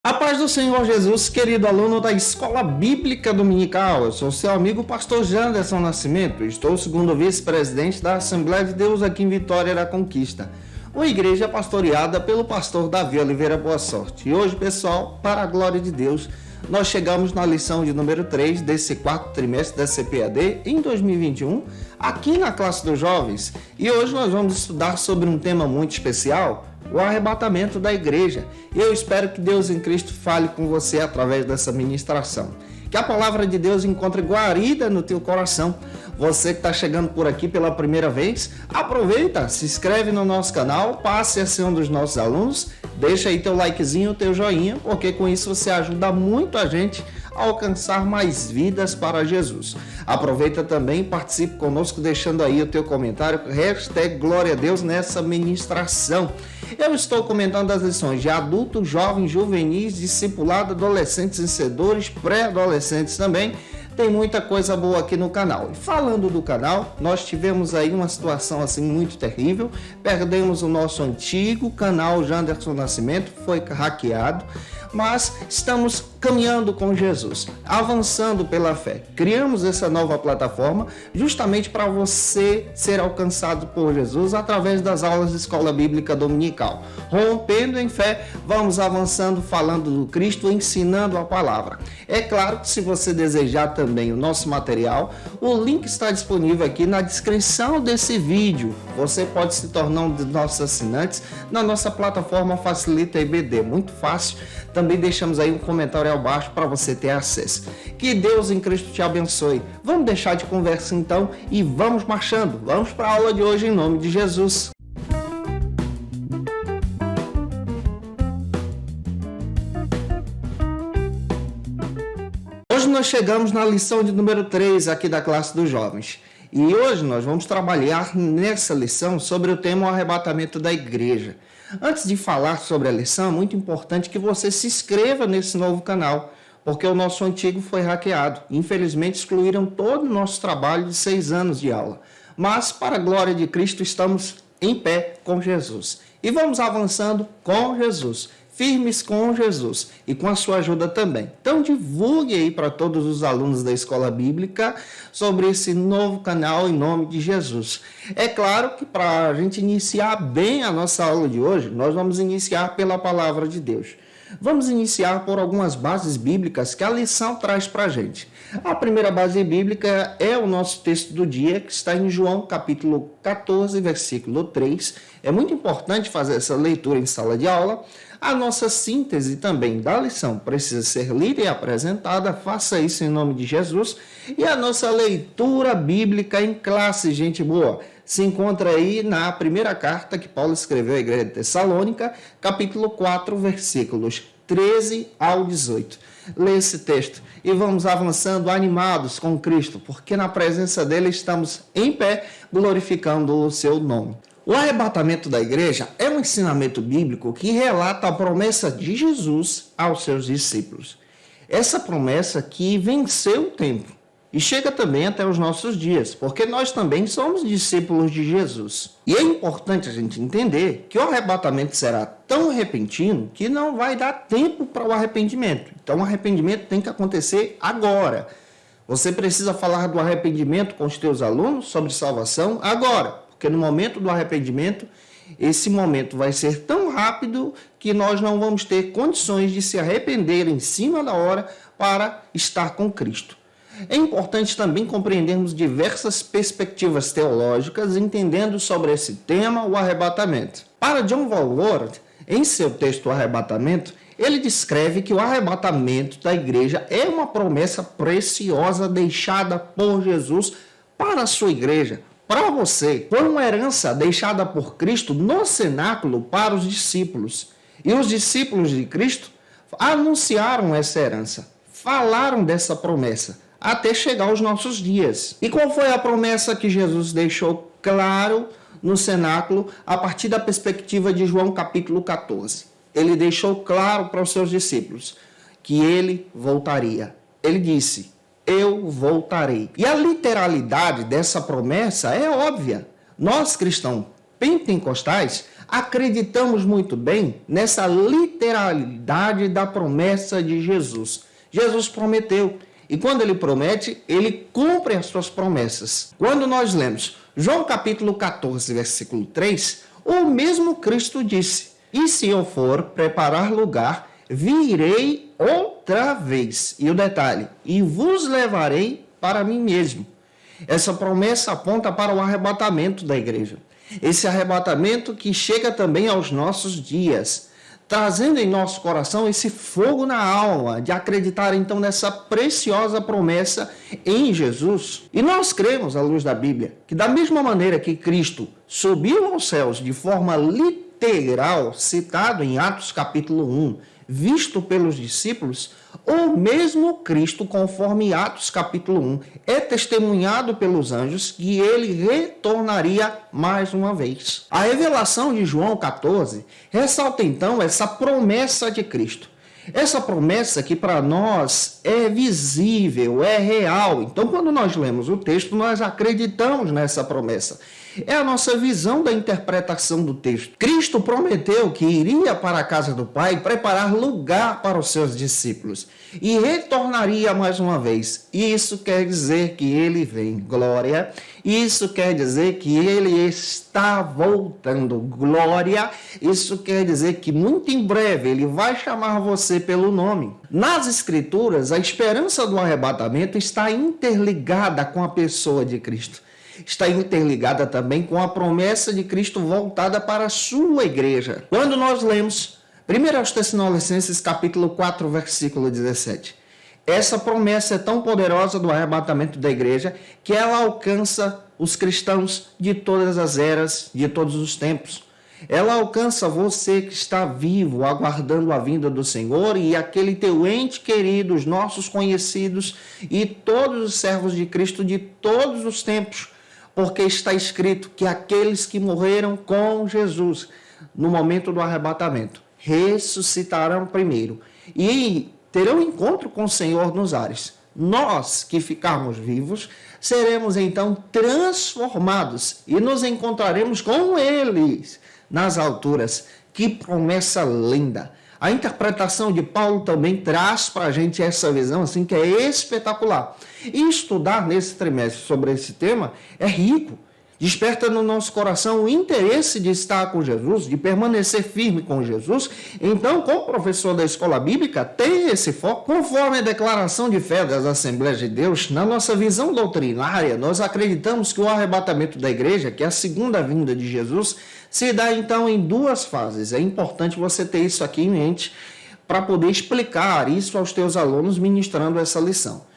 A paz do Senhor Jesus, querido aluno da Escola Bíblica Dominical. Eu sou seu amigo pastor Janderson Nascimento. Estou segundo vice-presidente da Assembleia de Deus aqui em Vitória da Conquista, uma igreja pastoreada pelo pastor Davi Oliveira Boa Sorte. E hoje, pessoal, para a glória de Deus, nós chegamos na lição de número 3 desse quarto trimestre da CPAD em 2021, aqui na classe dos jovens. E hoje nós vamos estudar sobre um tema muito especial, o arrebatamento da igreja. E eu espero que Deus em Cristo fale com você através dessa ministração. Que a palavra de Deus encontre guarida no teu coração. Você que está chegando por aqui pela primeira vez, aproveita, se inscreve no nosso canal, passe a ser um dos nossos alunos, deixa aí teu likezinho, teu joinha, porque com isso você ajuda muito a gente a alcançar mais vidas para Jesus. Aproveita também e participe conosco deixando aí o teu comentário, #Glória a Deus nessa ministração. Eu estou comentando as lições de adultos, jovens, juvenis, discipulado, adolescentes, vencedores, pré-adolescentes também. Tem muita coisa boa aqui no canal. E falando do canal, nós tivemos aí uma situação assim muito terrível. Perdemos o nosso antigo canal Janderson Nascimento, foi hackeado, mas estamos caminhando com Jesus, avançando pela fé. Criamos essa nova plataforma justamente para você ser alcançado por Jesus através das aulas de Escola Bíblica Dominical. Rompendo em fé, vamos avançando, falando do Cristo, ensinando a palavra. É claro que se você desejar também o nosso material, o link está disponível aqui na descrição desse vídeo. Você pode se tornar um dos nossos assinantes na nossa plataforma Facilita EBD, muito fácil. Também deixamos aí um comentário abaixo para você ter acesso. Que Deus em Cristo te abençoe. Vamos deixar de conversa então e vamos marchando. Vamos para a aula de hoje em nome de Jesus. Hoje nós chegamos na lição de número 3 aqui da classe dos jovens. E hoje nós vamos trabalhar nessa lição sobre o tema o arrebatamento da igreja. Antes de falar sobre a lição, é muito importante que você se inscreva nesse novo canal, porque o nosso antigo foi hackeado. Infelizmente, excluíram todo o nosso trabalho de 6 anos de aula. Mas, para a glória de Cristo, estamos em pé com Jesus. E vamos avançando com Jesus, firmes com Jesus e com a sua ajuda também. Então, divulgue aí para todos os alunos da Escola Bíblica sobre esse novo canal em nome de Jesus. É claro que para a gente iniciar bem a nossa aula de hoje, nós vamos iniciar pela palavra de Deus. Vamos iniciar por algumas bases bíblicas que a lição traz para a gente. A primeira base bíblica é o nosso texto do dia, que está em João capítulo 14, versículo 3. É muito importante fazer essa leitura em sala de aula. A nossa síntese também da lição precisa ser lida e apresentada. Faça isso em nome de Jesus. E a nossa leitura bíblica em classe, gente boa, se encontra aí na primeira carta que Paulo escreveu à igreja de Tessalônica, capítulo 4, versículos 13 ao 18. Lê esse texto e vamos avançando animados com Cristo, porque na presença dele estamos em pé, glorificando o seu nome. O arrebatamento da igreja é um ensinamento bíblico que relata a promessa de Jesus aos seus discípulos. Essa promessa que venceu o tempo e chega também até os nossos dias, porque nós também somos discípulos de Jesus. E é importante a gente entender que o arrebatamento será tão repentino que não vai dar tempo para o arrependimento. Então o arrependimento tem que acontecer agora. Você precisa falar do arrependimento com os teus alunos sobre salvação agora. Porque no momento do arrependimento, esse momento vai ser tão rápido que nós não vamos ter condições de se arrepender em cima da hora para estar com Cristo. É importante também compreendermos diversas perspectivas teológicas, entendendo sobre esse tema, o arrebatamento. Para John Walvoord, em seu texto O Arrebatamento, ele descreve que o arrebatamento da igreja é uma promessa preciosa deixada por Jesus para a sua igreja, para você. Foi uma herança deixada por Cristo no cenáculo para os discípulos. E os discípulos de Cristo anunciaram essa herança, falaram dessa promessa, até chegar aos nossos dias. E qual foi a promessa que Jesus deixou claro no cenáculo a partir da perspectiva de João capítulo 14? Ele deixou claro para os seus discípulos que ele voltaria. Ele disse: eu voltarei. E a literalidade dessa promessa é óbvia. Nós, cristãos, pentecostais, acreditamos muito bem nessa literalidade da promessa de Jesus. Jesus prometeu, e quando ele promete, ele cumpre as suas promessas. Quando nós lemos João capítulo 14, versículo 3, o mesmo Cristo disse: "E se eu for preparar lugar, virei outra vez." E o detalhe: "E vos levarei para mim mesmo." Essa promessa aponta para o arrebatamento da igreja. Esse arrebatamento que chega também aos nossos dias, trazendo em nosso coração esse fogo na alma de acreditar então nessa preciosa promessa em Jesus. E nós cremos, à luz da Bíblia, que da mesma maneira que Cristo subiu aos céus de forma literal, citado em Atos capítulo 1, visto pelos discípulos, o mesmo Cristo, conforme Atos capítulo 1, é testemunhado pelos anjos que ele retornaria mais uma vez. A revelação de João 14 ressalta então essa promessa de Cristo. Essa promessa que para nós é visível, é real. Então, quando nós lemos o texto, nós acreditamos nessa promessa. É a nossa visão da interpretação do texto. Cristo prometeu que iria para a casa do Pai preparar lugar para os seus discípulos e retornaria mais uma vez. Isso quer dizer que ele vem, glória. Isso quer dizer que ele está voltando, glória. Isso quer dizer que muito em breve ele vai chamar você pelo nome. Nas Escrituras, a esperança do arrebatamento está interligada com a pessoa de Cristo. Está interligada também com a promessa de Cristo voltada para a sua igreja. Quando nós lemos 1 Tessalonicenses capítulo 4, versículo 17, essa promessa é tão poderosa do arrebatamento da igreja que ela alcança os cristãos de todas as eras, de todos os tempos. Ela alcança você que está vivo, aguardando a vinda do Senhor, e aquele teu ente querido, os nossos conhecidos e todos os servos de Cristo de todos os tempos, porque está escrito que aqueles que morreram com Jesus no momento do arrebatamento ressuscitarão primeiro e terão encontro com o Senhor nos ares. Nós que ficarmos vivos seremos então transformados e nos encontraremos com eles nas alturas. Que promessa linda! A interpretação de Paulo também traz para a gente essa visão assim que é espetacular. E estudar nesse trimestre sobre esse tema é rico. Desperta no nosso coração o interesse de estar com Jesus, de permanecer firme com Jesus. Então, como professor da escola bíblica, tem esse foco. Conforme a declaração de fé das Assembleias de Deus, na nossa visão doutrinária, nós acreditamos que o arrebatamento da igreja, que é a segunda vinda de Jesus, se dá então em duas fases. É importante você ter isso aqui em mente para poder explicar isso aos teus alunos ministrando essa lição.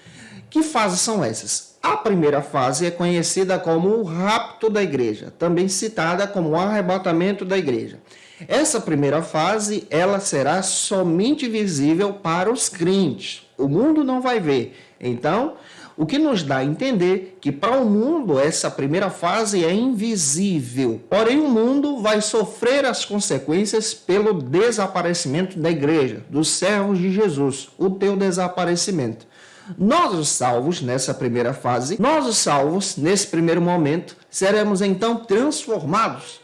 Que fases são essas? A primeira fase é conhecida como o rapto da igreja, também citada como o arrebatamento da igreja. Essa primeira fase, ela será somente visível para os crentes. O mundo não vai ver. Então, o que nos dá a entender que para o mundo essa primeira fase é invisível. Porém, o mundo vai sofrer as consequências pelo desaparecimento da igreja, dos servos de Jesus, o teu desaparecimento. Nós, os salvos, nessa primeira fase, nesse primeiro momento, seremos então transformados.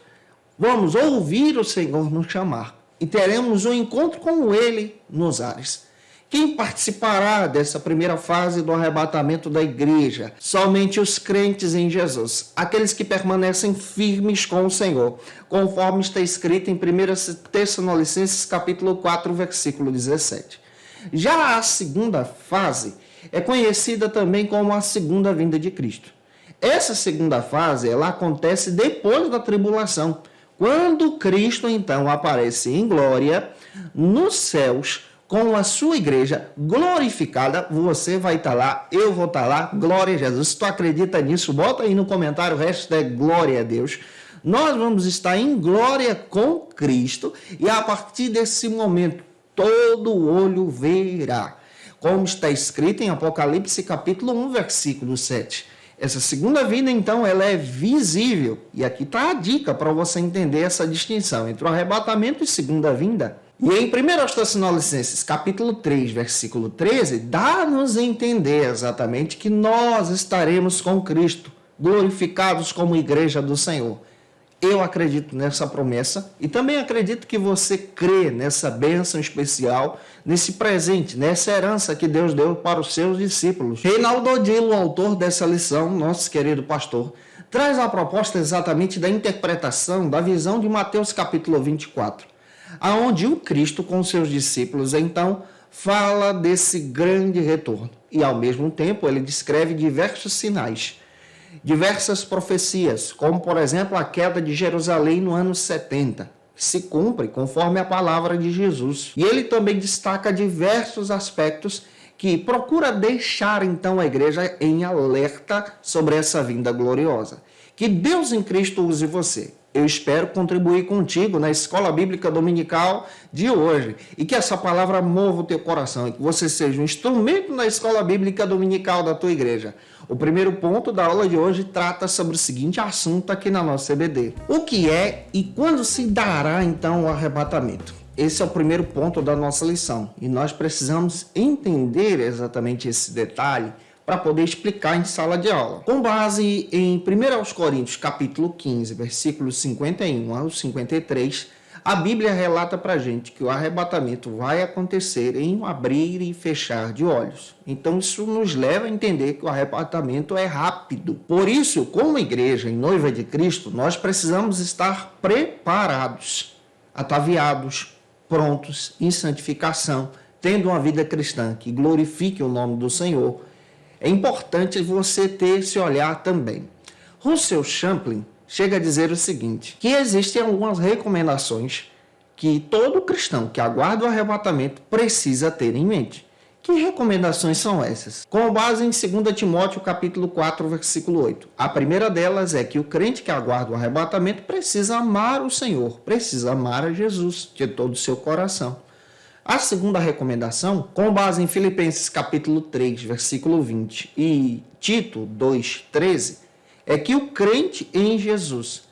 Vamos ouvir o Senhor nos chamar e teremos um encontro com Ele nos ares. Quem participará dessa primeira fase do arrebatamento da igreja? Somente os crentes em Jesus, aqueles que permanecem firmes com o Senhor, conforme está escrito em 1 Tessalonicenses capítulo 4, versículo 17. Já a segunda fase é conhecida também como a segunda vinda de Cristo. Essa segunda fase, ela acontece depois da tribulação, quando Cristo então aparece em glória nos céus com a sua igreja glorificada. Você vai estar lá, eu vou estar lá, glória a Jesus. Se tu acredita nisso, bota aí no comentário o resto é glória a Deus. Nós vamos estar em glória com Cristo e a partir desse momento todo olho verá. Como está escrito em Apocalipse capítulo 1, versículo 7. Essa segunda vinda, então, ela é visível. E aqui está a dica para você entender essa distinção entre o arrebatamento e segunda vinda. E em 1 Tessalonicenses capítulo 3, versículo 13, dá-nos a entender exatamente que nós estaremos com Cristo, glorificados como igreja do Senhor. Eu acredito nessa promessa e também acredito que você crê nessa bênção especial, nesse presente, nessa herança que Deus deu para os seus discípulos. Reinaldo Odilo, autor dessa lição, nosso querido pastor, traz a proposta exatamente da interpretação da visão de Mateus capítulo 24, aonde o Cristo com seus discípulos, então, fala desse grande retorno. E, ao mesmo tempo, ele descreve diversos sinais, diversas profecias, como, por exemplo, a queda de Jerusalém no ano 70, que se cumpre conforme a palavra de Jesus. E ele também destaca diversos aspectos que procura deixar, então, a igreja em alerta sobre essa vinda gloriosa. Que Deus em Cristo use você. Eu espero contribuir contigo na Escola Bíblica Dominical de hoje e que essa palavra mova o teu coração e que você seja um instrumento na Escola Bíblica Dominical da tua igreja. O primeiro ponto da aula de hoje trata sobre o seguinte assunto aqui na nossa CBD. O que é e quando se dará então o arrebatamento? Esse é o primeiro ponto da nossa lição e nós precisamos entender exatamente esse detalhe para poder explicar em sala de aula. Com base em 1 Coríntios capítulo 15, versículos 51 ao 53, a Bíblia relata para a gente que o arrebatamento vai acontecer em um abrir e fechar de olhos. Então isso nos leva a entender que o arrebatamento é rápido. Por isso, como igreja e noiva de Cristo, nós precisamos estar preparados, ataviados, prontos em santificação, tendo uma vida cristã que glorifique o nome do Senhor. É importante você ter esse olhar também. Russell Champlin chega a dizer o seguinte, que existem algumas recomendações que todo cristão que aguarda o arrebatamento precisa ter em mente. Que recomendações são essas? Com base em 2 Timóteo capítulo 4, versículo 8. A primeira delas é que o crente que aguarda o arrebatamento precisa amar o Senhor, precisa amar a Jesus de todo o seu coração. A segunda recomendação, com base em Filipenses capítulo 3, versículo 20 e Tito 2, 13, é que o crente em Jesus,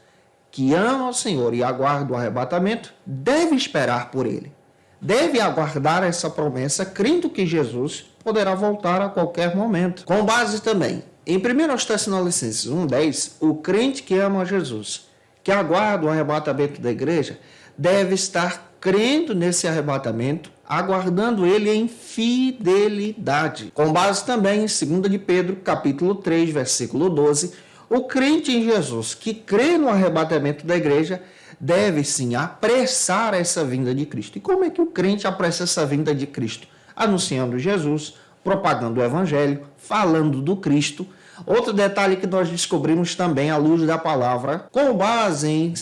que ama o Senhor e aguarda o arrebatamento, deve esperar por ele. Deve aguardar essa promessa, crendo que Jesus poderá voltar a qualquer momento. Com base também em 1 Tessalonicenses 1,10, o crente que ama Jesus, que aguarda o arrebatamento da igreja, deve estar crendo nesse arrebatamento, aguardando ele em fidelidade. Com base também em 2 de Pedro, capítulo 3, versículo 12, o crente em Jesus que crê no arrebatamento da igreja deve sim apressar essa vinda de Cristo. E como é que o crente apressa essa vinda de Cristo? Anunciando Jesus, propagando o evangelho, falando do Cristo. Outro detalhe que nós descobrimos também à luz da palavra, com base em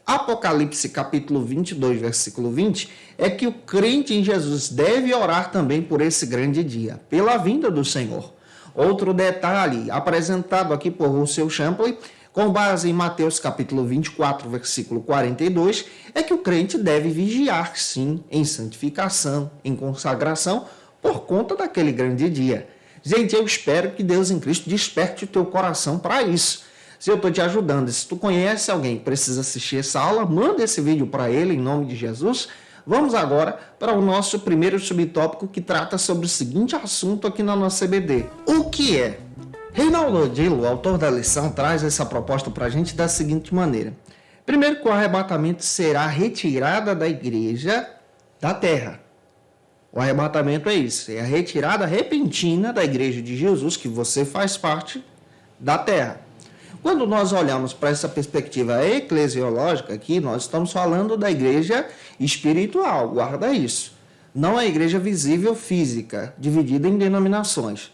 Apocalipse capítulo 22, versículo 20, é que o crente em Jesus deve orar também por esse grande dia, pela vinda do Senhor. Outro detalhe apresentado aqui por Russell Champlin, com base em Mateus capítulo 24, versículo 42, é que o crente deve vigiar, sim, em santificação, em consagração, por conta daquele grande dia. Gente, eu espero que Deus em Cristo desperte o teu coração para isso. Se eu estou te ajudando, se tu conhece alguém que precisa assistir essa aula, manda esse vídeo para ele em nome de Jesus. Vamos agora para o nosso primeiro subtópico que trata sobre o seguinte assunto aqui na nossa CBD. O que é? Reinaldo Odilo, o autor da lição, traz essa proposta para a gente da seguinte maneira. Primeiro, que o arrebatamento será a retirada da igreja da terra. O arrebatamento é isso, é a retirada repentina da igreja de Jesus, que você faz parte, da terra. Quando nós olhamos para essa perspectiva eclesiológica aqui, nós estamos falando da igreja espiritual, guarda isso. Não a igreja visível física, dividida em denominações.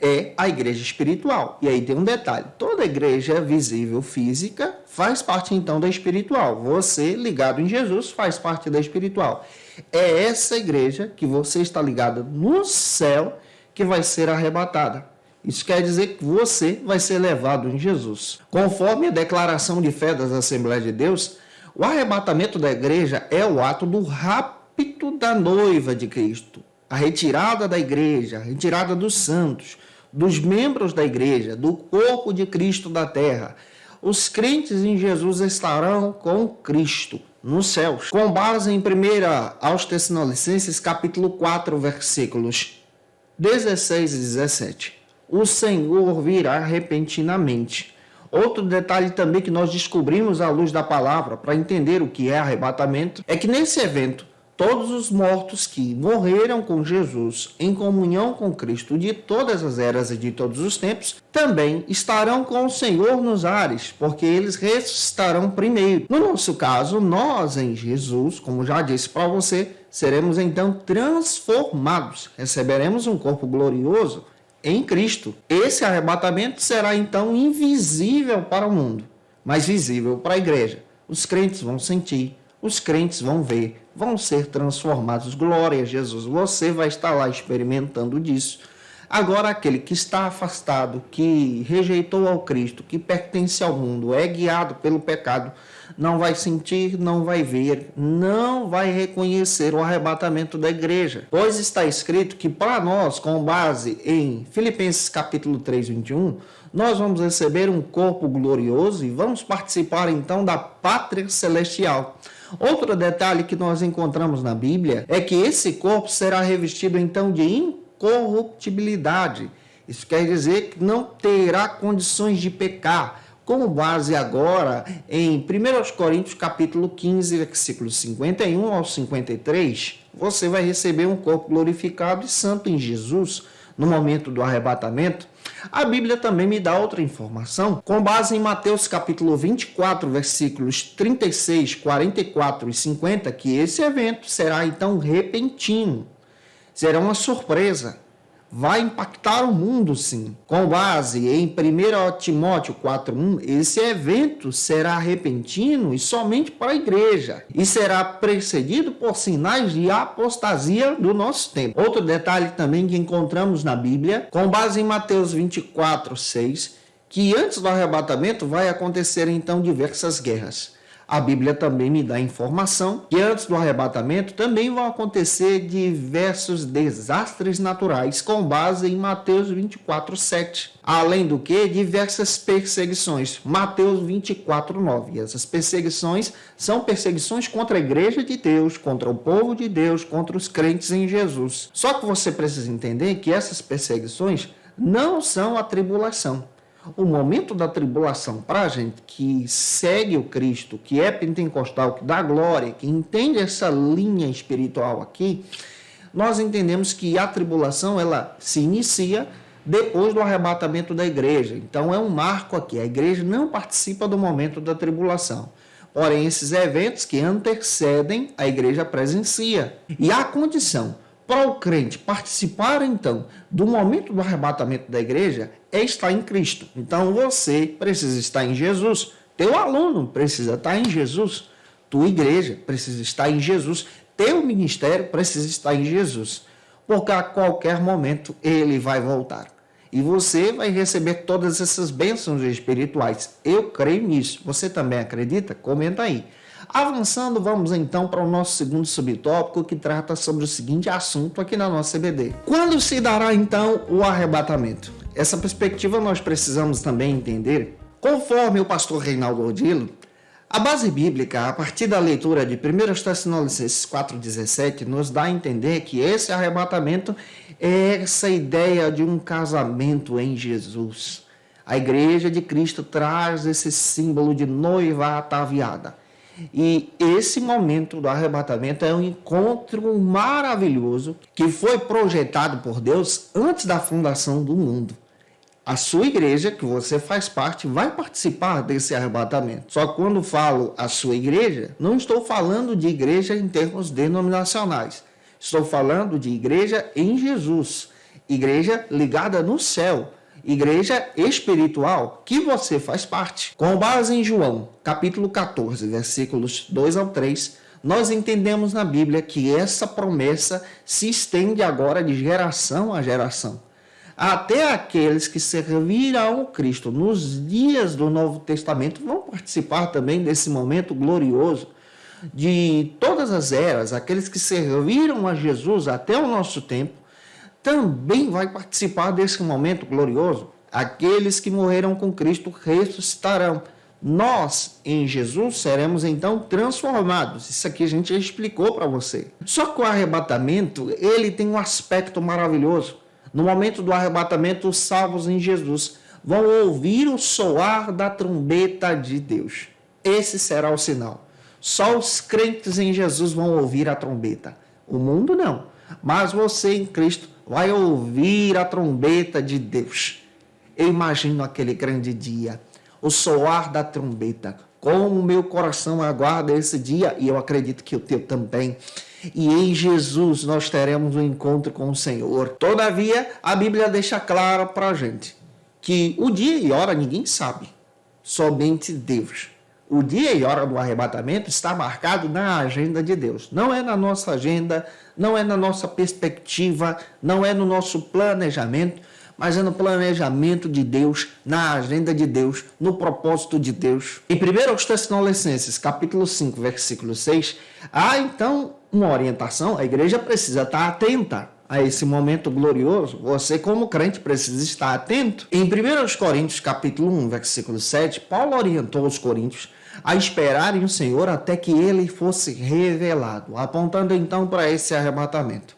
É a igreja espiritual. E aí tem um detalhe, toda igreja visível física faz parte então da espiritual. Você, ligado em Jesus, faz parte da espiritual. É essa igreja que você está ligado no céu que vai ser arrebatada. Isso quer dizer que você vai ser levado em Jesus. Conforme a declaração de fé das Assembleias de Deus, o arrebatamento da igreja é o ato do rapto da noiva de Cristo. A retirada da igreja, a retirada dos santos, dos membros da igreja, do corpo de Cristo da terra. Os crentes em Jesus estarão com Cristo nos céus. Com base em 1 aos Tessalonicenses, capítulo 4, versículos 16 e 17. O Senhor virá repentinamente. Outro detalhe também que nós descobrimos à luz da palavra para entender o que é arrebatamento é que nesse evento todos os mortos que morreram com Jesus em comunhão com Cristo de todas as eras e de todos os tempos também estarão com o Senhor nos ares, porque eles ressuscitarão primeiro. No nosso caso, nós em Jesus, como já disse para você, seremos então transformados, receberemos um corpo glorioso em Cristo. Esse arrebatamento será então invisível para o mundo, mas visível para a igreja. Os crentes vão sentir, os crentes vão ver, vão ser transformados. Glória a Jesus. Você vai estar lá experimentando disso. Agora, aquele que está afastado, que rejeitou ao Cristo, que pertence ao mundo, é guiado pelo pecado, não vai sentir, não vai ver, não vai reconhecer o arrebatamento da igreja. Pois está escrito que para nós, com base em Filipenses capítulo 3, 21, nós vamos receber um corpo glorioso e vamos participar então da pátria celestial. Outro detalhe que nós encontramos na Bíblia é que esse corpo será revestido então de incorruptibilidade. Isso quer dizer que não terá condições de pecar. Com base agora em 1 Coríntios capítulo 15, versículos 51 ao 53, você vai receber um corpo glorificado e santo em Jesus no momento do arrebatamento. A Bíblia também me dá outra informação, com base em Mateus capítulo 24, versículos 36, 44 e 50, que esse evento será então repentino, será uma surpresa, vai impactar o mundo sim. Com base em 1 Timóteo 4:1, esse evento será repentino e somente para a igreja, e será precedido por sinais de apostasia do nosso tempo. Outro detalhe também que encontramos na Bíblia, com base em Mateus 24:6, que antes do arrebatamento vai acontecer então diversas guerras. A Bíblia também me dá informação que antes do arrebatamento também vão acontecer diversos desastres naturais, com base em Mateus 24:7. Além do que, diversas perseguições. Mateus 24:9. Essas perseguições são perseguições contra a igreja de Deus, contra o povo de Deus, contra os crentes em Jesus. Só que você precisa entender que essas perseguições não são a tribulação. O momento da tribulação para a gente que segue o Cristo, que é pentecostal, que dá glória, que entende essa linha espiritual aqui, nós entendemos que a tribulação ela se inicia depois do arrebatamento da igreja. Então é um marco aqui. A igreja não participa do momento da tribulação. Porém, esses eventos que antecedem, a igreja presencia. E a condição para o crente participar, então, do momento do arrebatamento da igreja é estar em Cristo. Então, você precisa estar em Jesus. Teu aluno precisa estar em Jesus. Tua igreja precisa estar em Jesus. Teu ministério precisa estar em Jesus. Porque a qualquer momento ele vai voltar. E você vai receber todas essas bênçãos espirituais. Eu creio nisso. Você também acredita? Comenta aí. Avançando, vamos então para o nosso segundo subtópico, que trata sobre o seguinte assunto aqui na nossa CBD. Quando se dará então o arrebatamento? Essa perspectiva nós precisamos também entender. Conforme o pastor Reinaldo Odilo, a base bíblica, a partir da leitura de 1 Tessalonicenses 4,17, nos dá a entender que esse arrebatamento é essa ideia de um casamento em Jesus. A igreja de Cristo traz esse símbolo de noiva ataviada. E esse momento do arrebatamento é um encontro maravilhoso que foi projetado por Deus antes da fundação do mundo. A sua igreja, que você faz parte, vai participar desse arrebatamento. Só que quando falo a sua igreja, não estou falando de igreja em termos denominacionais. Estou falando de igreja em Jesus, igreja ligada no céu, igreja espiritual, que você faz parte. Com base em João, capítulo 14, versículos 2 ao 3, nós entendemos na Bíblia que essa promessa se estende agora de geração a geração. Até aqueles que serviram ao Cristo nos dias do Novo Testamento vão participar também desse momento glorioso de todas as eras. Aqueles que serviram a Jesus até o nosso tempo também vai participar desse momento glorioso. Aqueles que morreram com Cristo ressuscitarão. Nós, em Jesus, seremos então transformados. Isso aqui a gente já explicou para você. Só que o arrebatamento, ele tem um aspecto maravilhoso. No momento do arrebatamento, os salvos em Jesus vão ouvir o soar da trombeta de Deus. Esse será o sinal. Só os crentes em Jesus vão ouvir a trombeta. O mundo não. Mas você em Cristo vai ouvir a trombeta de Deus. Eu imagino aquele grande dia, o soar da trombeta. Como o meu coração aguarda esse dia, e eu acredito que o teu também. E em Jesus nós teremos um encontro com o Senhor. Todavia, a Bíblia deixa claro para a gente que o dia e hora ninguém sabe, somente Deus. O dia e hora do arrebatamento está marcado na agenda de Deus. Não é na nossa agenda, não é na nossa perspectiva, não é no nosso planejamento, mas é no planejamento de Deus, na agenda de Deus, no propósito de Deus. Em 1 Tessalonicenses, capítulo 5, versículo 6, há então uma orientação. A igreja precisa estar atenta a esse momento glorioso. Você, como crente, precisa estar atento. Em 1 Coríntios, capítulo 1, versículo 7, Paulo orientou os coríntios a esperarem o Senhor até que ele fosse revelado, apontando então para esse arrebatamento.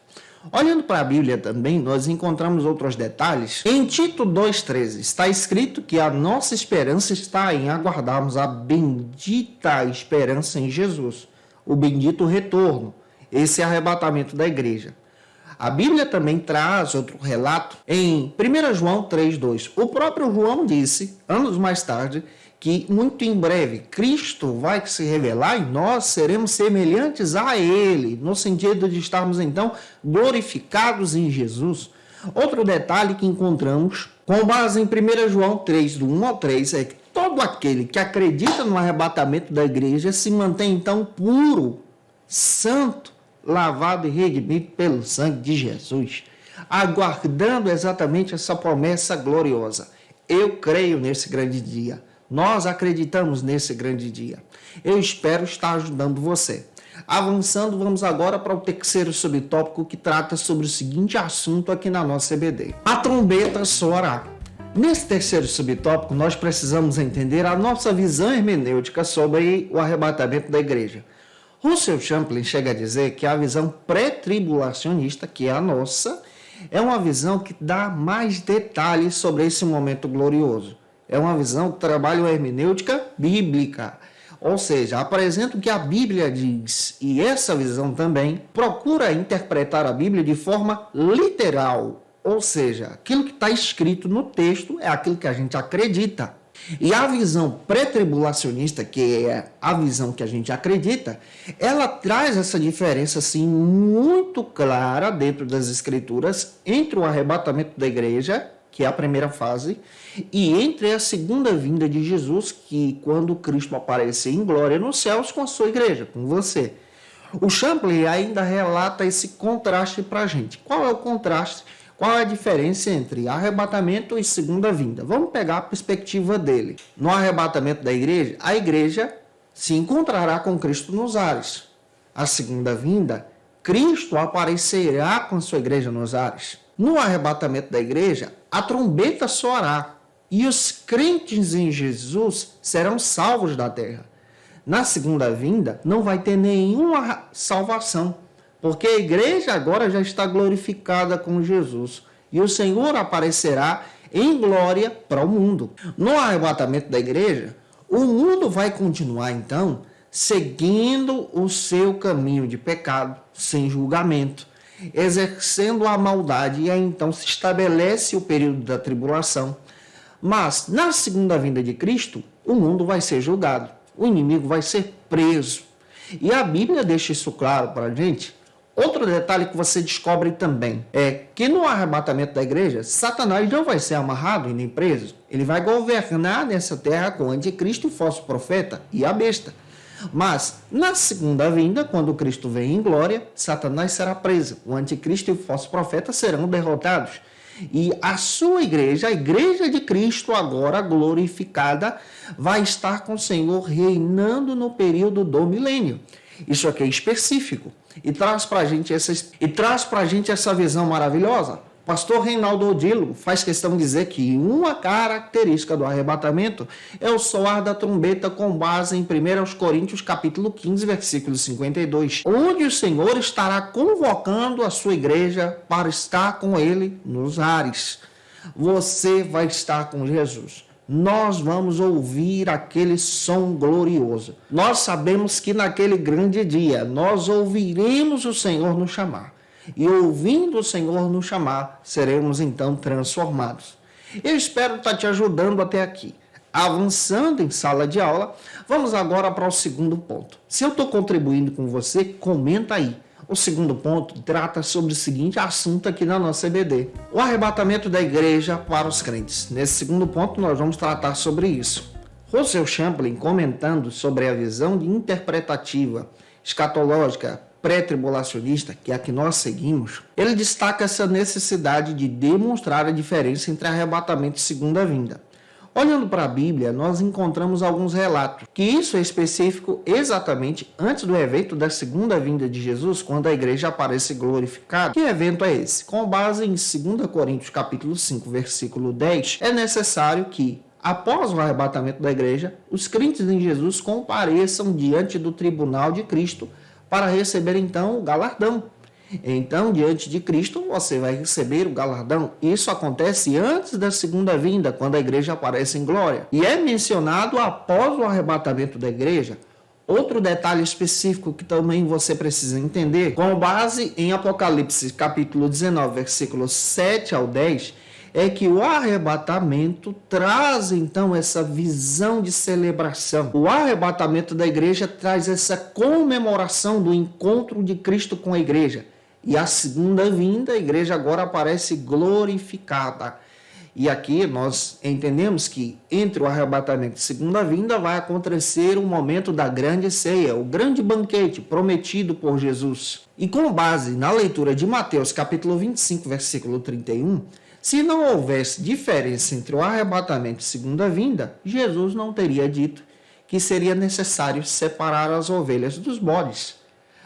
Olhando para a Bíblia também, nós encontramos outros detalhes. Em Tito 2,13 está escrito que a nossa esperança está em aguardarmos a bendita esperança em Jesus, o bendito retorno, esse arrebatamento da igreja. A Bíblia também traz outro relato em 1 João 3,2. O próprio João disse, anos mais tarde, que muito em breve Cristo vai se revelar e nós seremos semelhantes a Ele, no sentido de estarmos então glorificados em Jesus. Outro detalhe que encontramos, com base em 1 João 3, do 1 ao 3, é que todo aquele que acredita no arrebatamento da igreja se mantém então puro, santo, lavado e redimido pelo sangue de Jesus, aguardando exatamente essa promessa gloriosa. Eu creio nesse grande dia. Nós acreditamos nesse grande dia. Eu espero estar ajudando você. Avançando, vamos agora para o terceiro subtópico que trata sobre o seguinte assunto aqui na nossa EBD. A trombeta soará. Nesse terceiro subtópico, nós precisamos entender a nossa visão hermenêutica sobre o arrebatamento da igreja. Russell Champlin chega a dizer que a visão pré-tribulacionista, que é a nossa, é uma visão que dá mais detalhes sobre esse momento glorioso. É uma visão que trabalha a hermenêutica bíblica, ou seja, apresenta o que a Bíblia diz, e essa visão também procura interpretar a Bíblia de forma literal, ou seja, aquilo que está escrito no texto é aquilo que a gente acredita. E a visão pré-tribulacionista, que é a visão que a gente acredita, ela traz essa diferença assim, muito clara dentro das Escrituras entre o arrebatamento da igreja, que é a primeira fase, e entre a segunda vinda de Jesus, que quando Cristo aparecer em glória nos céus com a sua igreja, com você. O Champlin ainda relata esse contraste para a gente. Qual é o contraste? Qual é a diferença entre arrebatamento e segunda vinda? Vamos pegar a perspectiva dele. No arrebatamento da igreja, a igreja se encontrará com Cristo nos ares. A segunda vinda, Cristo aparecerá com a sua igreja nos ares. No arrebatamento da igreja, a trombeta soará e os crentes em Jesus serão salvos da terra. Na segunda vinda, não vai ter nenhuma salvação, porque a igreja agora já está glorificada com Jesus e o Senhor aparecerá em glória para o mundo. No arrebatamento da igreja, o mundo vai continuar então seguindo o seu caminho de pecado, sem julgamento, exercendo a maldade, e aí então se estabelece o período da tribulação. Mas na segunda vinda de Cristo, o mundo vai ser julgado, o inimigo vai ser preso. E a Bíblia deixa isso claro para a gente. Outro detalhe que você descobre também é que no arrebatamento da igreja, Satanás não vai ser amarrado e nem preso. Ele vai governar nessa terra com o anticristo e falso profeta e a besta. Mas na segunda vinda, quando Cristo vem em glória, Satanás será preso. O anticristo e o falso profeta serão derrotados. E a sua igreja, a igreja de Cristo, agora glorificada, vai estar com o Senhor reinando no período do milênio. Isso aqui é específico. E traz para a gente essa visão maravilhosa. Pastor Reinaldo Odilo faz questão de dizer que uma característica do arrebatamento é o soar da trombeta com base em 1 Coríntios capítulo 15, versículo 52, onde o Senhor estará convocando a sua igreja para estar com ele nos ares. você vai estar com Jesus. Nós vamos ouvir aquele som glorioso. Nós sabemos que naquele grande dia nós ouviremos o Senhor nos chamar. E ouvindo o Senhor nos chamar, seremos então transformados. Eu espero estar te ajudando até aqui. Avançando em sala de aula, vamos agora para o segundo ponto. Se eu estou contribuindo com você, comenta aí. O segundo ponto trata sobre o seguinte assunto aqui na nossa EBD: o arrebatamento da igreja para os crentes. Nesse segundo ponto, nós vamos tratar sobre isso. Russell Champlin, comentando sobre a visão interpretativa, escatológica, pré-tribulacionista, que é a que nós seguimos, ele destaca essa necessidade de demonstrar a diferença entre arrebatamento e segunda vinda. Olhando para a Bíblia, nós encontramos alguns relatos que isso é específico exatamente antes do evento da segunda vinda de Jesus, quando a igreja aparece glorificada. Que evento é esse? Com base em 2 Coríntios capítulo 5, versículo 10, é necessário que, após o arrebatamento da igreja, os crentes em Jesus compareçam diante do tribunal de Cristo para receber então o galardão. Então, diante de Cristo, você vai receber o galardão. Isso acontece antes da segunda vinda, quando a igreja aparece em glória. E é mencionado após o arrebatamento da igreja. Outro detalhe específico que também você precisa entender, com base em Apocalipse capítulo 19, versículos 7 ao 10, é que o arrebatamento traz então essa visão de celebração. O arrebatamento da igreja traz essa comemoração do encontro de Cristo com a igreja. E a segunda vinda, a igreja agora aparece glorificada. E aqui nós entendemos que entre o arrebatamento e a segunda vinda vai acontecer o momento da grande ceia, o grande banquete prometido por Jesus. E com base na leitura de Mateus capítulo 25, versículo 31, se não houvesse diferença entre o arrebatamento e a segunda vinda, Jesus não teria dito que seria necessário separar as ovelhas dos bodes.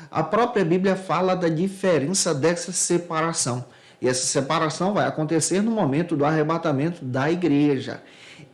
A própria Bíblia fala da diferença dessa separação. E essa separação vai acontecer no momento do arrebatamento da igreja.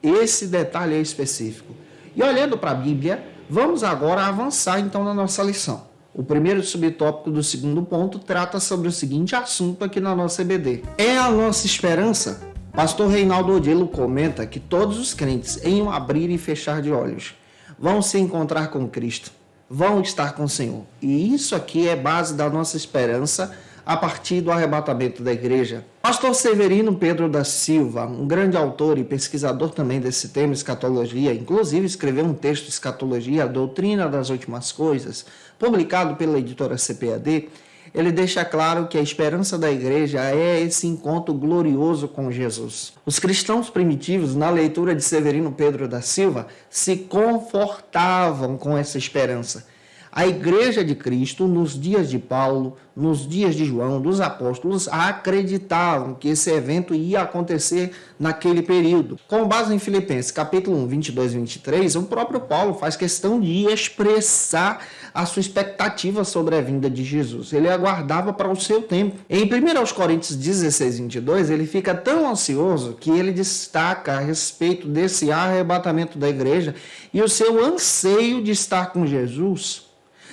Esse detalhe é específico. E olhando para a Bíblia, vamos agora avançar então na nossa lição. O primeiro subtópico do segundo ponto trata sobre o seguinte assunto aqui na nossa EBD. É a nossa esperança? Pastor Reinaldo Odilo comenta que todos os crentes, em um abrir e fechar de olhos, vão se encontrar com Cristo, vão estar com o Senhor. E isso aqui é base da nossa esperança a partir do arrebatamento da igreja. Pastor Severino Pedro da Silva, um grande autor e pesquisador também desse tema, escatologia, inclusive escreveu um texto Escatologia, a Doutrina das Últimas Coisas, publicado pela editora CPAD. Ele deixa claro que a esperança da igreja é esse encontro glorioso com Jesus. Os cristãos primitivos, na leitura de Severino Pedro da Silva, se confortavam com essa esperança. A igreja de Cristo, nos dias de Paulo, nos dias de João, dos apóstolos, acreditavam que esse evento ia acontecer naquele período. Com base em Filipenses, capítulo 1, 22 e 23, o próprio Paulo faz questão de expressar a sua expectativa sobre a vinda de Jesus. Ele aguardava para o seu tempo. Em 1 Coríntios 16, 22, ele fica tão ansioso que ele destaca a respeito desse arrebatamento da igreja e o seu anseio de estar com Jesus,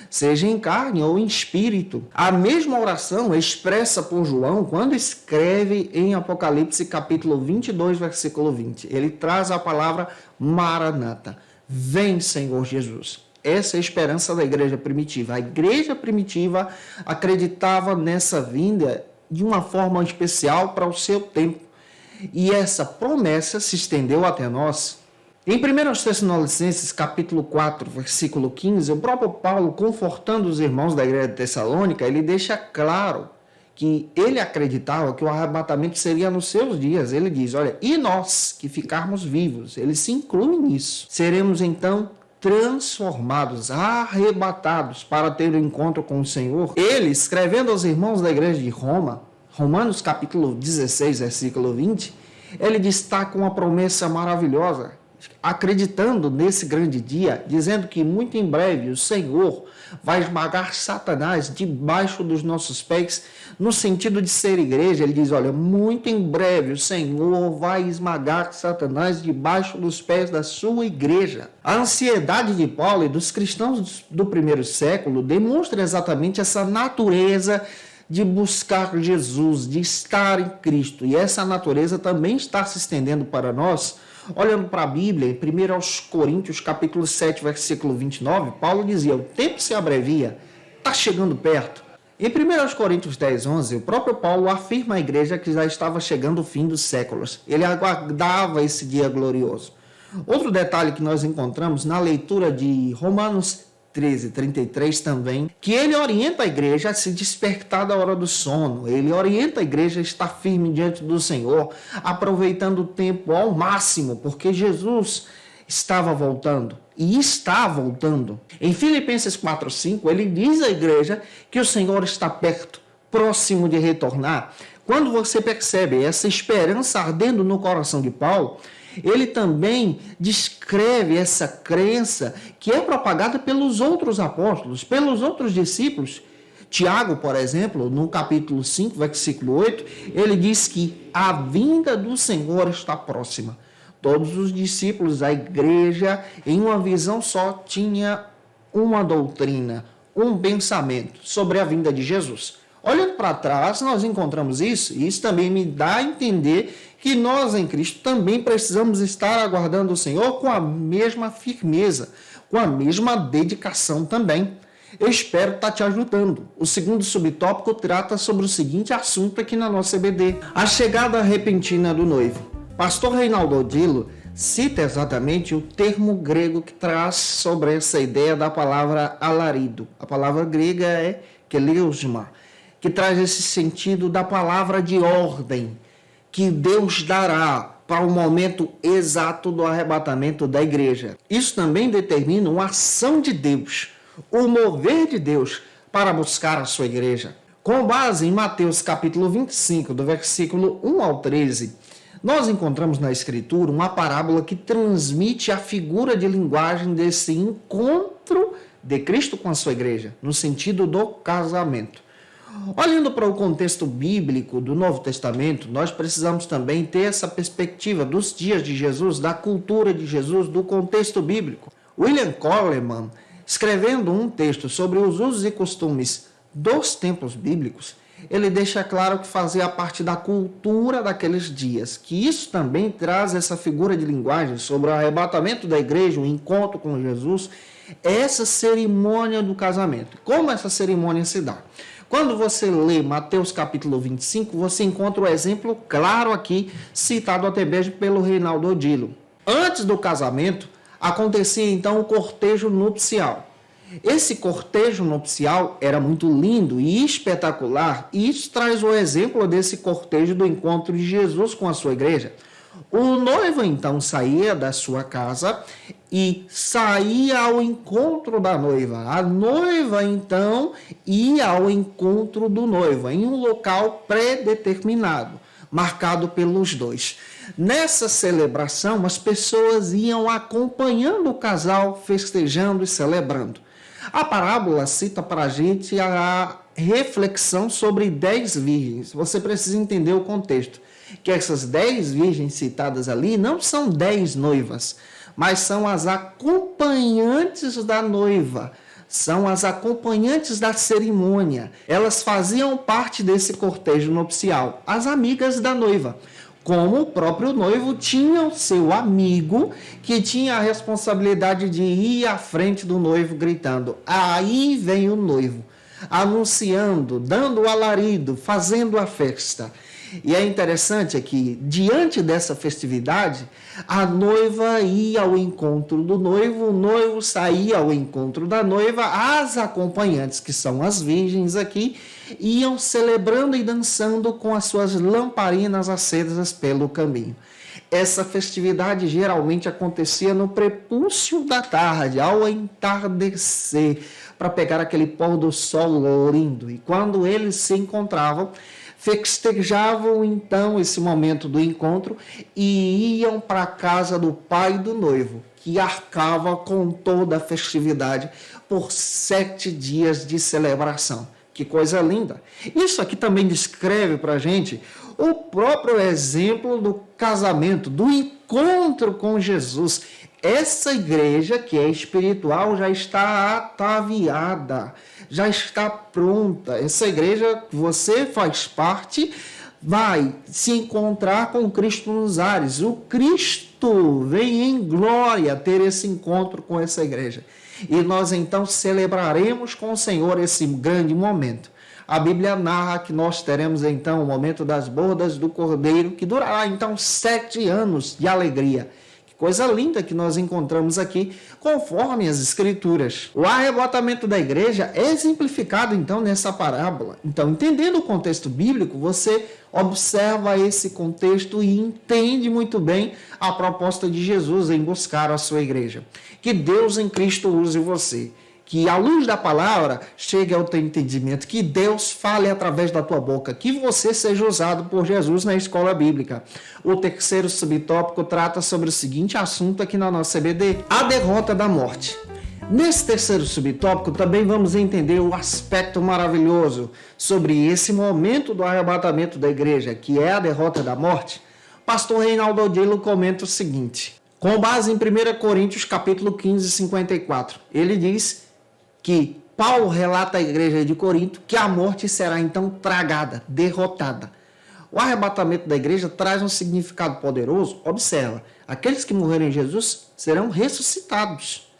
seja em carne ou em espírito. A mesma oração é expressa por João quando escreve em Apocalipse capítulo 22, versículo 20. Ele traz a palavra Maranata. Vem, Senhor Jesus. Essa é a esperança da igreja primitiva. A igreja primitiva acreditava nessa vinda de uma forma especial para o seu tempo. E essa promessa se estendeu até nós. Em 1 Tessalonicenses, capítulo 4, versículo 15, o próprio Paulo, confortando os irmãos da igreja de Tessalônica, ele deixa claro que ele acreditava que o arrebatamento seria nos seus dias. Ele diz, olha, e nós que ficarmos vivos, ele se inclui nisso, seremos então transformados, arrebatados para ter o encontro com o Senhor. Ele, escrevendo aos irmãos da igreja de Roma, Romanos capítulo 16, versículo 20, ele destaca uma promessa maravilhosa, acreditando nesse grande dia, dizendo que muito em breve o Senhor vai esmagar Satanás debaixo dos nossos pés, no sentido de ser igreja. Ele diz, olha, muito em breve o Senhor vai esmagar Satanás debaixo dos pés da sua igreja. A ansiedade de Paulo e dos cristãos do primeiro século demonstra exatamente essa natureza de buscar Jesus, de estar em Cristo. E essa natureza também está se estendendo para nós. Olhando para a Bíblia, em 1 Coríntios, capítulo 7, versículo 29, Paulo dizia: o tempo se abrevia, está chegando perto. Em 1 Coríntios 10, 11, o próprio Paulo afirma à igreja que já estava chegando o fim dos séculos. Ele aguardava esse dia glorioso. Outro detalhe que nós encontramos na leitura de Romanos 13, 33 também, que ele orienta a igreja a se despertar da hora do sono. Ele orienta a igreja a estar firme diante do Senhor, aproveitando o tempo ao máximo, porque Jesus estava voltando e está voltando. Em Filipenses 4:5, ele diz à igreja que o Senhor está perto, próximo de retornar. Quando você percebe essa esperança ardendo no coração de Paulo, ele também descreve essa crença que é propagada pelos outros apóstolos, pelos outros discípulos. Tiago, por exemplo, no capítulo 5, versículo 8, ele diz que a vinda do Senhor está próxima. Todos os discípulos da igreja, em uma visão só, tinha uma doutrina, um pensamento sobre a vinda de Jesus. Olhando para trás, nós encontramos isso, e isso também me dá a entender que nós em Cristo também precisamos estar aguardando o Senhor com a mesma firmeza, com a mesma dedicação também. Eu espero estar te ajudando. O segundo subtópico trata sobre o seguinte assunto aqui na nossa EBD: a chegada repentina do noivo. Pastor Reinaldo Odilo cita exatamente o termo grego que traz sobre essa ideia da palavra alarido. A palavra grega é keleusma, que traz esse sentido da palavra de ordem que Deus dará para o momento exato do arrebatamento da igreja. Isso também determina uma ação de Deus, o mover de Deus para buscar a sua igreja. Com base em Mateus capítulo 25, do versículo 1 ao 13, nós encontramos na Escritura uma parábola que transmite a figura de linguagem desse encontro de Cristo com a sua igreja, no sentido do casamento. Olhando para o contexto bíblico do Novo Testamento, nós precisamos também ter essa perspectiva dos dias de Jesus, da cultura de Jesus, do contexto bíblico. William Coleman, escrevendo um texto sobre os usos e costumes dos tempos bíblicos, ele deixa claro que fazia parte da cultura daqueles dias, que isso também traz essa figura de linguagem sobre o arrebatamento da igreja, o encontro com Jesus, essa cerimônia do casamento. Como essa cerimônia se dá? Quando você lê Mateus capítulo 25, você encontra o exemplo claro aqui, citado até mesmo pelo Reinaldo Odilo. Antes do casamento, acontecia então o cortejo nupcial. Esse cortejo nupcial era muito lindo e espetacular, e isso traz o exemplo desse cortejo do encontro de Jesus com a sua igreja. O noivo então saía da sua casa e saía ao encontro da noiva. A noiva então ia ao encontro do noivo em um local pré-determinado, marcado pelos dois. Nessa celebração, as pessoas iam acompanhando o casal, festejando e celebrando. A parábola cita para a gente a reflexão sobre 10 virgens. Você precisa entender o contexto, que essas 10 virgens citadas ali não são 10 noivas, mas são as acompanhantes da noiva, são as acompanhantes da cerimônia. Elas faziam parte desse cortejo nupcial, as amigas da noiva. Como o próprio noivo tinha o seu amigo que tinha a responsabilidade de ir à frente do noivo gritando: aí vem o noivo, anunciando, dando o alarido, fazendo a festa. E é interessante que, diante dessa festividade, a noiva ia ao encontro do noivo, o noivo saía ao encontro da noiva, as acompanhantes, que são as virgens aqui, iam celebrando e dançando com as suas lamparinas acesas pelo caminho. Essa festividade geralmente acontecia no prepúcio da tarde, ao entardecer, para pegar aquele pôr do sol lindo. E quando eles se encontravam, festejavam então esse momento do encontro e iam para a casa do pai do noivo, que arcava com toda a festividade por 7 dias de celebração. Que coisa linda! Isso aqui também descreve para a gente o próprio exemplo do casamento, do encontro com Jesus. Essa igreja que é espiritual já está ataviada, já está pronta. Essa igreja que você faz parte vai se encontrar com Cristo nos ares. O Cristo vem em glória ter esse encontro com essa igreja. E nós então celebraremos com o Senhor esse grande momento. A Bíblia narra que nós teremos então o momento das bodas do Cordeiro, que durará então 7 anos de alegria. Que coisa linda que nós encontramos aqui, conforme as Escrituras. O arrebatamento da igreja é exemplificado então nessa parábola. Então, entendendo o contexto bíblico, você observa esse contexto e entende muito bem a proposta de Jesus em buscar a sua igreja. Que Deus em Cristo use você. Que a luz da palavra chegue ao teu entendimento, que Deus fale através da tua boca, que você seja usado por Jesus na escola bíblica. O terceiro subtópico trata sobre o seguinte assunto aqui na nossa CBD: a derrota da morte. Nesse terceiro subtópico também vamos entender o aspecto maravilhoso sobre esse momento do arrebatamento da igreja, que é a derrota da morte. Pastor Reinaldo Odilo comenta o seguinte, com base em 1 Coríntios capítulo 15, 54. Ele diz que Paulo relata à igreja de Corinto que a morte será então tragada, derrotada. O arrebatamento da igreja traz um significado poderoso. Observa, aqueles que morreram em Jesus serão ressuscitados.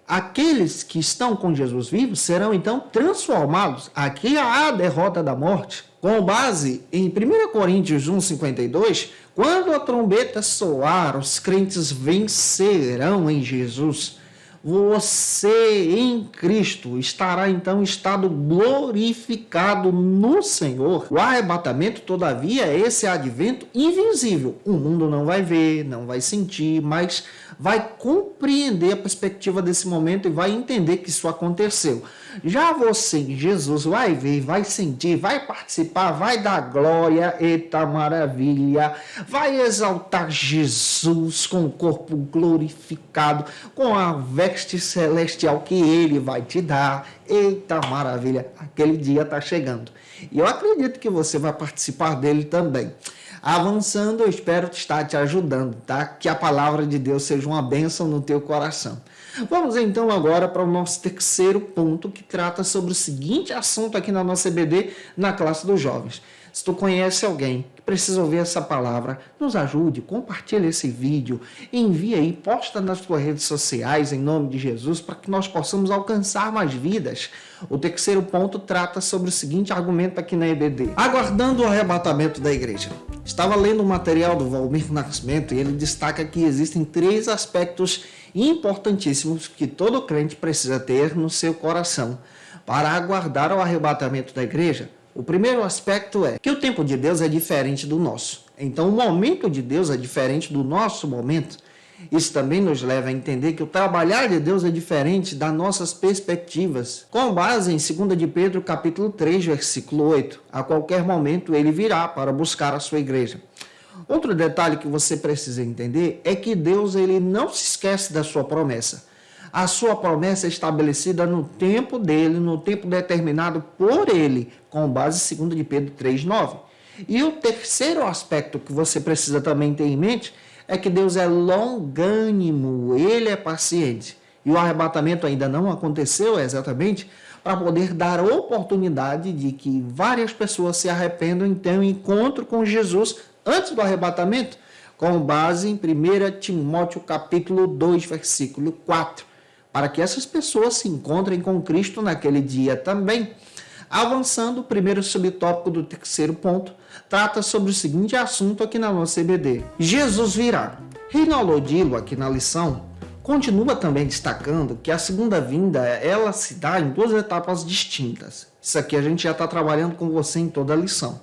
Aqueles que estão com Jesus vivos serão então transformados. Aqui há a derrota da morte. Com base em 1 Coríntios 1,52, quando a trombeta soar, os crentes vencerão em Jesus. Você em Cristo estará então em estado glorificado no Senhor. O arrebatamento, todavia, é esse advento invisível. O mundo não vai ver, não vai sentir, mas vai compreender a perspectiva desse momento e vai entender que isso aconteceu. Já você em Jesus vai ver, vai sentir, vai participar, vai dar glória, eita maravilha, vai exaltar Jesus com o corpo glorificado, com a veste celestial que ele vai te dar. Eita maravilha, aquele dia está chegando. E eu acredito que você vai participar dele também. Avançando, eu espero estar te ajudando, tá? Que a palavra de Deus seja uma bênção no teu coração. Vamos então agora para o nosso terceiro ponto, que trata sobre o seguinte assunto aqui na nossa EBD, na classe dos jovens. Se tu conhece alguém que precisa ouvir essa palavra, nos ajude, compartilhe esse vídeo, envia aí, posta nas tuas redes sociais em nome de Jesus, para que nós possamos alcançar mais vidas. O terceiro ponto trata sobre o seguinte argumento aqui na EBD. Aguardando o arrebatamento da igreja. Estava lendo o material do Valmir Nascimento e ele destaca que existem 3 aspectos importantíssimos que todo crente precisa ter no seu coração para aguardar o arrebatamento da igreja. O primeiro aspecto é que o tempo de Deus é diferente do nosso. Então, o momento de Deus é diferente do nosso momento. Isso também nos leva a entender que o trabalhar de Deus é diferente das nossas perspectivas. Com base em 2 de Pedro, capítulo 3, versículo 8. A qualquer momento ele virá para buscar a sua igreja. Outro detalhe que você precisa entender é que Deus ele não se esquece da sua promessa. A sua promessa é estabelecida no tempo dele, no tempo determinado por ele, com base em 2 de Pedro 3,9. E o terceiro aspecto que você precisa também ter em mente é que Deus é longânimo, ele é paciente. E o arrebatamento ainda não aconteceu exatamente para poder dar oportunidade de que várias pessoas se arrependam e tenham um encontro com Jesus antes do arrebatamento, com base em 1 Timóteo capítulo 2, versículo 4. Para que essas pessoas se encontrem com Cristo naquele dia também. Avançando, o primeiro subtópico do terceiro ponto trata sobre o seguinte assunto aqui na nossa EBD. Jesus virá. Reinaldo Odilo, aqui na lição, continua também destacando que a segunda vinda, ela se dá em 2 etapas distintas. Isso aqui a gente já está trabalhando com você em toda a lição.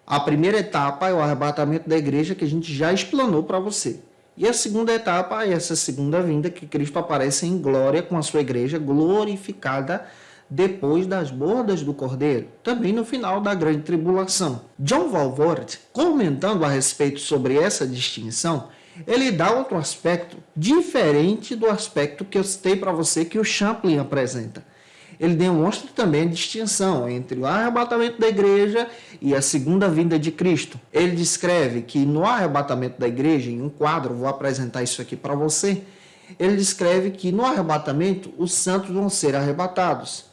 A primeira etapa é o arrebatamento da igreja, que a gente já explanou para você. E a segunda etapa é essa segunda vinda, que Cristo aparece em glória com a sua igreja glorificada depois das bodas do Cordeiro, também no final da grande tribulação. John Walvoord, comentando a respeito sobre essa distinção, ele dá outro aspecto diferente do aspecto que eu citei para você que o Champlin apresenta. Ele demonstra também a distinção entre o arrebatamento da igreja e a segunda vinda de Cristo. Ele descreve que no arrebatamento da igreja, em um quadro, vou apresentar isso aqui para você, ele descreve que no arrebatamento os santos vão ser arrebatados.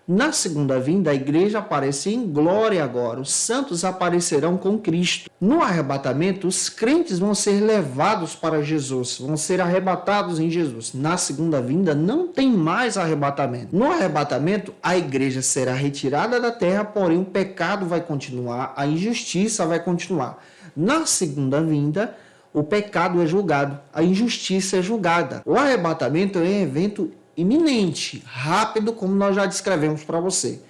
Na segunda vinda, a igreja aparece em glória agora. Os santos aparecerão com Cristo. No arrebatamento, os crentes vão ser levados para Jesus, vão ser arrebatados em Jesus. Na segunda vinda, não tem mais arrebatamento. No arrebatamento, a igreja será retirada da terra, porém o pecado vai continuar, a injustiça vai continuar. Na segunda vinda, o pecado é julgado, a injustiça é julgada. O arrebatamento é um evento iminente, rápido, como nós já descrevemos para você.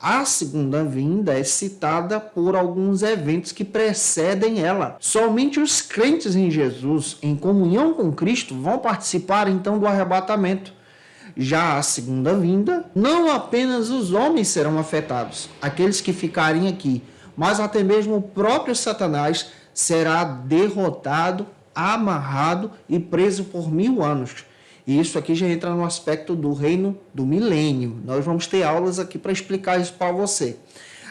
A segunda vinda é citada por alguns eventos que precedem ela. Somente os crentes em Jesus, em comunhão com Cristo, vão participar então do arrebatamento. Já a segunda vinda, não apenas os homens serão afetados, aqueles que ficarem aqui, mas até mesmo o próprio Satanás será derrotado, amarrado e preso por 1000 anos. E isso aqui já entra no aspecto do reino do milênio. Nós vamos ter aulas aqui para explicar isso para você.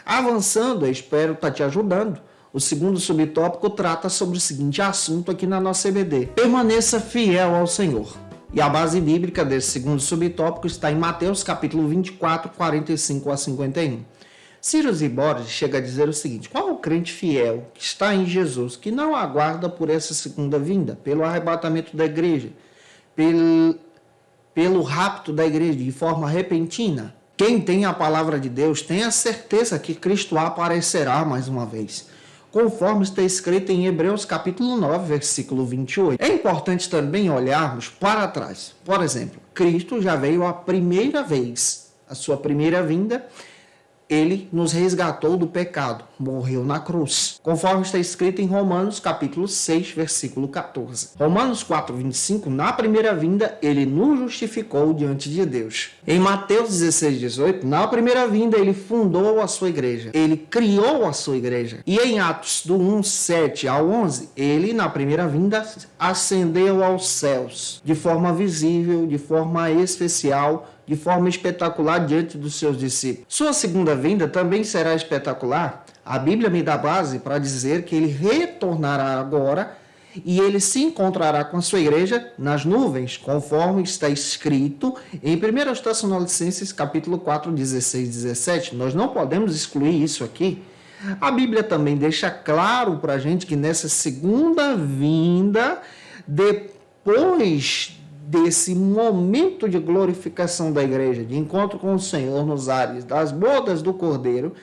Avançando, eu espero estar te ajudando. O segundo subtópico trata sobre o seguinte assunto aqui na nossa EBD. Permaneça fiel ao Senhor. E a base bíblica desse segundo subtópico está em Mateus capítulo 24, 45 a 51. Ciro Borges chega a dizer o seguinte: qual é o crente fiel que está em Jesus, que não aguarda por essa segunda vinda, pelo arrebatamento da igreja, pelo rapto da igreja de forma repentina? Quem tem a palavra de Deus tem a certeza que Cristo aparecerá mais uma vez, conforme está escrito em Hebreus capítulo 9, versículo 28. É importante também olharmos para trás. Por exemplo, Cristo já veio a primeira vez, a sua primeira vinda. Ele nos resgatou do pecado, morreu na cruz, conforme está escrito em Romanos capítulo 6, versículo 14. Romanos 4, 25, na primeira vinda, ele nos justificou diante de Deus. Em Mateus 16, 18, na primeira vinda, ele fundou a sua igreja, ele criou a sua igreja. E em Atos do 1, 7 ao 11, ele, na primeira vinda, ascendeu aos céus, de forma visível, de forma especial, de forma espetacular diante dos seus discípulos. Sua segunda vinda também será espetacular. A Bíblia me dá base para dizer que ele retornará agora e ele se encontrará com a sua igreja nas nuvens, conforme está escrito em 1 Tessalonicenses capítulo 4, 16 e 17. Nós não podemos excluir isso aqui. A Bíblia também deixa claro para a gente que nessa segunda vinda, depois desse momento de glorificação da igreja, de encontro com o Senhor nos ares das bodas do Cordeiro,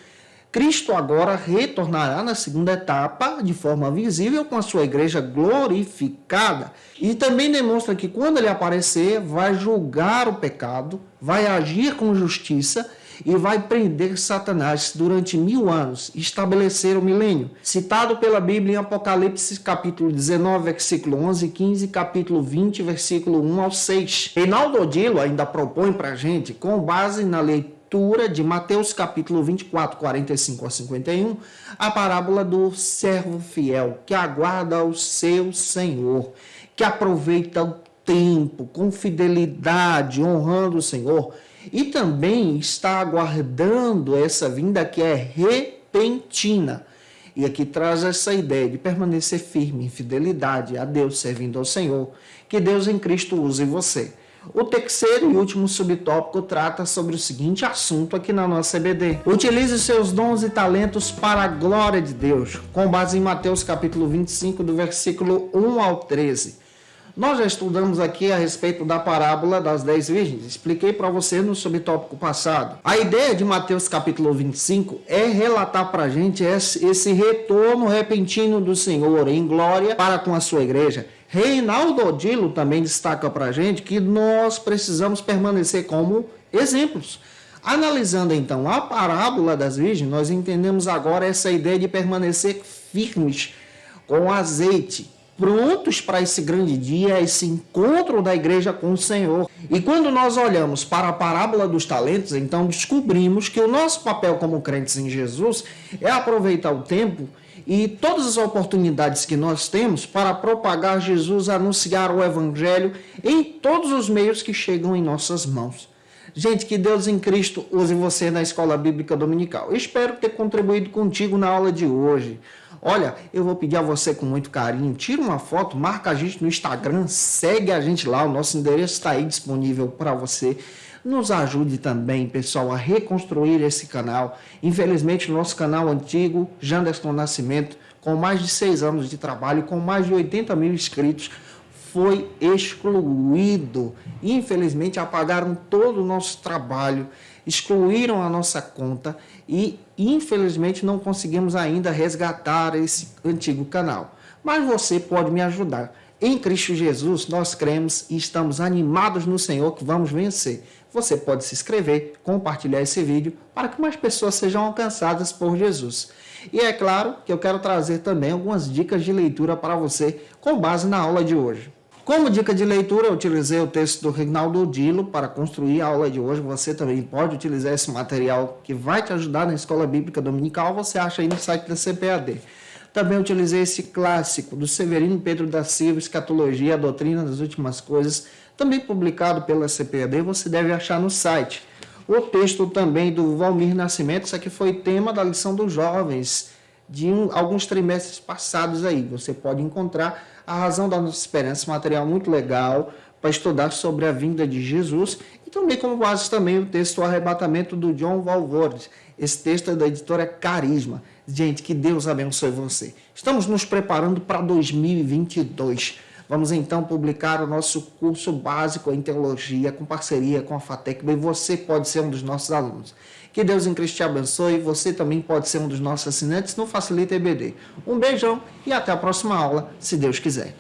Cristo agora retornará na segunda etapa de forma visível com a sua igreja glorificada. E também demonstra que quando ele aparecer, vai julgar o pecado, vai agir com justiça e vai prender Satanás durante 1000 anos, estabelecer o milênio. Citado pela Bíblia em Apocalipse capítulo 19, versículo 11 e 15, capítulo 20, versículo 1 ao 6. Reinaldo Odilo ainda propõe para a gente, com base na leitura de Mateus capítulo 24, 45 a 51, a parábola do servo fiel, que aguarda o seu Senhor, que aproveita o tempo com fidelidade, honrando o Senhor, e também está aguardando essa vinda que é repentina. E aqui traz essa ideia de permanecer firme em fidelidade a Deus, servindo ao Senhor. Que Deus em Cristo use você. O terceiro e último subtópico trata sobre o seguinte assunto aqui na nossa EBD. Utilize os seus dons e talentos para a glória de Deus, com base em Mateus capítulo 25, do versículo 1 ao 13. Nós já estudamos aqui a respeito da parábola das 10 virgens. Expliquei para você no subtópico passado. A ideia de Mateus capítulo 25 é relatar para a gente esse retorno repentino do Senhor em glória para com a sua igreja. Reinaldo Odilo também destaca para a gente que nós precisamos permanecer como exemplos. Analisando então a parábola das virgens, nós entendemos agora essa ideia de permanecer firmes com azeite, prontos para esse grande dia, esse encontro da igreja com o Senhor. E quando nós olhamos para a parábola dos talentos, então descobrimos que o nosso papel como crentes em Jesus é aproveitar o tempo e todas as oportunidades que nós temos para propagar Jesus, anunciar o Evangelho em todos os meios que chegam em nossas mãos. Gente, que Deus em Cristo use você na Escola Bíblica Dominical. Eu espero ter contribuído contigo na aula de hoje. Olha, eu vou pedir a você com muito carinho, tira uma foto, marca a gente no Instagram, segue a gente lá, o nosso endereço está aí disponível para você. Nos ajude também, pessoal, a reconstruir esse canal. Infelizmente, o nosso canal antigo, Janderson Nascimento, com mais de 6 anos de trabalho, com mais de 80 mil inscritos, foi excluído. Infelizmente, apagaram todo o nosso trabalho, excluíram a nossa conta e, infelizmente, não conseguimos ainda resgatar esse antigo canal. Mas você pode me ajudar. Em Cristo Jesus, nós cremos e estamos animados no Senhor que vamos vencer. Você pode se inscrever, compartilhar esse vídeo para que mais pessoas sejam alcançadas por Jesus. E é claro que eu quero trazer também algumas dicas de leitura para você com base na aula de hoje. Como dica de leitura, eu utilizei o texto do Reinaldo Dilo para construir a aula de hoje. Você também pode utilizar esse material que vai te ajudar na Escola Bíblica Dominical. Você acha aí no site da CPAD. Também utilizei esse clássico do Severino Pedro da Silva, Escatologia, a Doutrina das Últimas Coisas, também publicado pela CPAD. Você deve achar no site. O texto também do Valmir Nascimento, isso aqui foi tema da lição dos jovens de alguns trimestres passados aí. Você pode encontrar A Razão da Nossa Esperança, material muito legal para estudar sobre a vinda de Jesus. E também como base também o texto O Arrebatamento do John Walvoord. Esse texto é da editora Carisma. Gente, que Deus abençoe você. Estamos nos preparando para 2022. Vamos então publicar o nosso curso básico em teologia com parceria com a FATEC. E você pode ser um dos nossos alunos. Que Deus em Cristo te abençoe. Você também pode ser um dos nossos assinantes no Facilita EBD. Um beijão e até a próxima aula, se Deus quiser.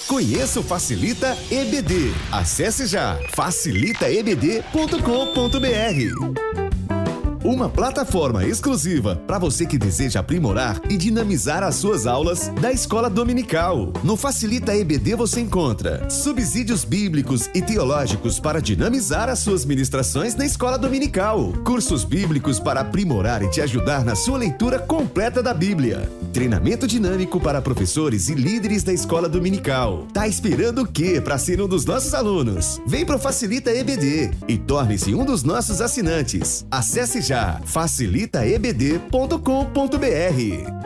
Conheça o Facilita EBD. Acesse já facilitaebd.com.br. Uma plataforma exclusiva para você que deseja aprimorar e dinamizar as suas aulas da Escola Dominical. No Facilita EBD você encontra subsídios bíblicos e teológicos para dinamizar as suas ministrações na Escola Dominical, cursos bíblicos para aprimorar e te ajudar na sua leitura completa da Bíblia, treinamento dinâmico para professores e líderes da Escola Dominical. Tá esperando o quê para ser um dos nossos alunos? Vem pro Facilita EBD e torne-se um dos nossos assinantes. Acesse já facilitaebd.com.br.